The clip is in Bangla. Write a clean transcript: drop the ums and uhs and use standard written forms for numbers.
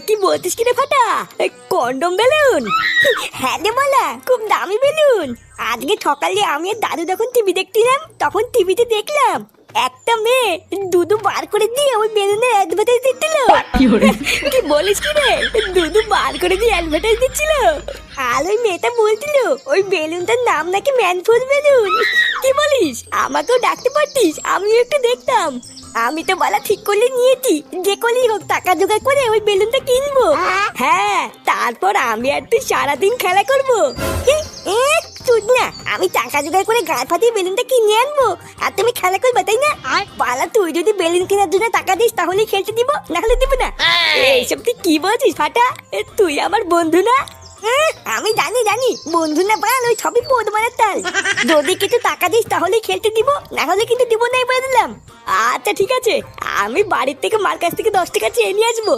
কি বলতিস কি রে ফাটা? Condom balloon? হ্যাঁ রে বলা, খুব দামি বেলুন। আজকে সকালে আমি আর দাদু যখন টিভি দেখছিলাম তখন টিভিতে দেখলাম একটা মেয়ে দুধু বার করে দিয়ে ওই বেলুনের অ্যাডভার্টাইজ দিচ্ছিল। কি বলিস কি রে? দুধু বার করে দিয়ে অ্যাডভার্টাইজ দিচ্ছিল। আর ওই মেয়েটা বলছিল ওই বেলুনটার নাম নাকি ম্যানফুল বেলুন। কি বলিস? আমাকেও ডাকতে পারতিস, আমিও একটু দেখতাম। আমি তো বলা ঠিক করলে নিয়েছি, যে করেই হোক টাকা জোগাড় করে ওই বেলুনটা কিনবো। হ্যাঁ, তারপর আমি আর তুই সারাদিন খেলা করবো। চুদ না, আমি টাকা জোগাড় করে গায়ে ফাটিয়ে বেলুনটা কিনে আনবো আর তুমি খেলা করবে, তাই না? পালা, তুই যদি বেলুন কেনার জন্য টাকা দিস তাহলেই খেলতে দিব, না হলে দিব না। এইসব তুই কি বলছিস ফাটা? তুই আমার বন্ধু না? আমি জানি জানি, বন্ধু না বাল, ওই সবই পদমানের তাল। যদি কিছু টাকা দিস তাহলে খেলতে দিব, না হলে কিন্তু দিব না, বলে দিলাম। আচ্ছা ঠিক আছে, আমি বাড়ির থেকে মার কাছ থেকে 10 টাকা চেয়ে নিয়ে আসবো।